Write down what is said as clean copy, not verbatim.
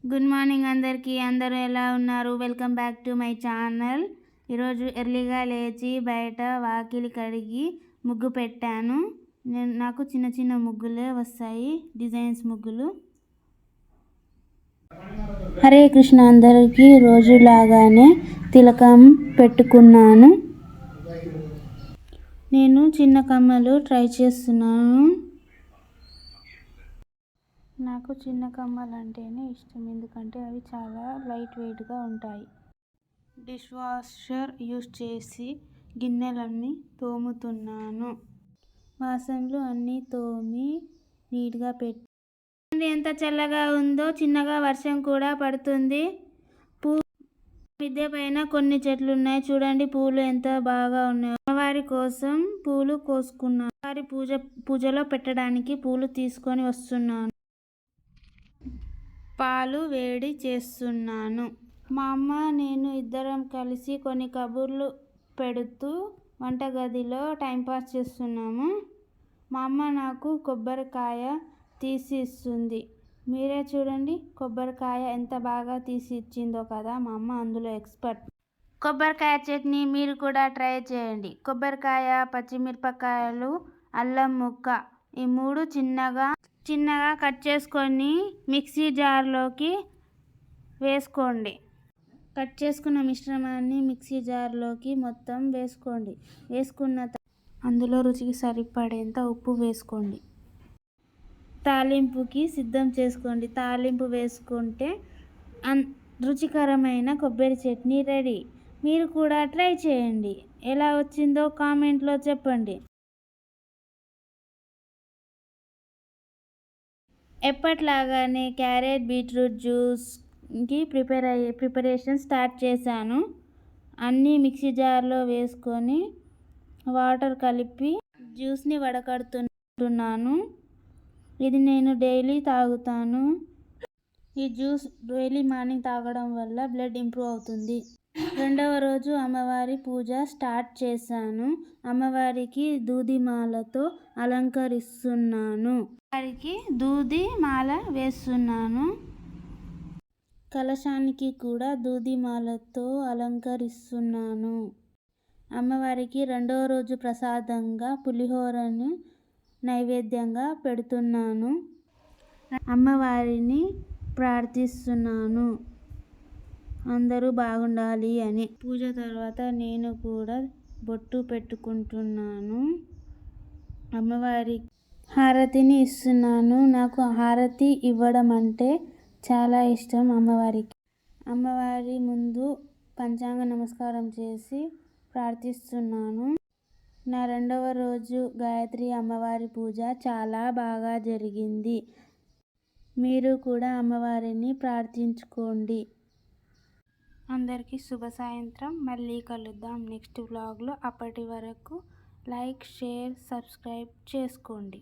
Good morning అందరికీ. అందరూ ఎలా ఉన్నారు? Welcome back to my channel. ఈరోజు ఎర్లీగా లేచి బయట వాకిలి కడిగి ముగ్గు పెట్టాను. నాకు చిన్న చిన్న ముగ్గులే వస్తాయి, డిజైన్స్ ముగ్గులు. హరే కృష్ణ. అందరికీ రోజులాగానే తిలకం పెట్టుకున్నాను. నేను చిన్న కమ్మలు ట్రై చేస్తున్నాను. నాకు చిన్న కమ్మలు అంటేనే ఇష్టం, ఎందుకంటే అవి చాలా లైట్ వెయిట్గా ఉంటాయి. డిష్ వాషర్ యూజ్ చేసి గిన్నెలన్నీ తోముతున్నాను. వాసనలు అన్నీ తోమి నీట్గా పెట్టి ఎంత చల్లగా ఉందో. చిన్నగా వర్షం కూడా పడుతుంది. మిద్దె పైన కొన్ని చెట్లు ఉన్నాయి, చూడండి పూలు ఎంత బాగా ఉన్నాయో. అమ్మవారి కోసం పూలు కోసుకున్నాను. వారి పూజలో పెట్టడానికి పూలు తీసుకొని వస్తున్నాను. పాలు వేడి చేస్తున్నాను. మా అమ్మ నేను ఇద్దరం కలిసి కొన్ని కబుర్లు పెడుతూ వంటగదిలో టైంపాస్ చేస్తున్నాము. మా అమ్మ నాకు కొబ్బరికాయ తీసి ఇస్తుంది. మీరే చూడండి, కొబ్బరికాయ ఎంత బాగా తీసి ఇచ్చిందో కదా. మా అమ్మ అందులో ఎక్స్పర్ట్. కొబ్బరికాయ చట్నీ మీరు కూడా ట్రై చేయండి. కొబ్బరికాయ, పచ్చిమిరపకాయలు, అల్లం ముక్క, ఈ మూడు చిన్నగా కట్ చేసుకొని మిక్సీ జార్లోకి వేసుకోండి. కట్ చేసుకున్న మిశ్రమాన్ని మిక్సీ జార్లోకి మొత్తం వేసుకోండి. వేసుకున్న అందులో రుచికి సరిపడేంత ఉప్పు వేసుకోండి. తాలింపుకి సిద్ధం చేసుకోండి. తాలింపు వేసుకుంటే రుచికరమైన కొబ్బరి చట్నీ రెడీ. మీరు కూడా ట్రై చేయండి. ఎలా వచ్చిందో కామెంట్లో చెప్పండి. ఎప్పట్లాగానే క్యారెట్ బీట్రూట్ జ్యూస్కి ప్రిపరేషన్ స్టార్ట్ చేశాను. అన్నీ మిక్సీ జార్లో వేసుకొని వాటర్ కలిపి జ్యూస్ని వడకడుతున్నాను. ఇది నేను డైలీ తాగుతాను. ఈ జ్యూస్ డైలీ మార్నింగ్ తాగడం వల్ల బ్లడ్ ఇంప్రూవ్ అవుతుంది. రెండవ రోజు అమ్మవారి పూజ స్టార్ట్ చేశాను. అమ్మవారికి దూదిమాలతో అలంకరిస్తున్నాను. వారికి దూది మాల వేస్తున్నాను. కలశానికి కూడా దూదిమాలతో అలంకరిస్తున్నాను. అమ్మవారికి రెండవ రోజు ప్రసాదంగా పులిహోరను నైవేద్యంగా పెడుతున్నాను. అమ్మవారిని ప్రార్థిస్తున్నాను అందరూ బాగుండాలి అని. పూజ తర్వాత నేను కూడా బొట్టు పెట్టుకుంటున్నాను. అమ్మవారి హారతిని ఇస్తున్నాను. నాకు హారతి ఇవ్వడం అంటే చాలా ఇష్టం అమ్మవారికి. అమ్మవారి ముందు పంచాంగ నమస్కారం చేసి ప్రార్థిస్తున్నాను. నా రెండవ రోజు గాయత్రి అమ్మవారి పూజ చాలా బాగా జరిగింది. మీరు కూడా అమ్మవారిని ప్రార్థించుకోండి. అందరికీ శుభ సాయంత్రం. మళ్ళీ కలుద్దాం నెక్స్ట్ వ్లాగ్లో. అప్పటి వరకు లైక్, షేర్, సబ్స్క్రైబ్ చేసుకోండి.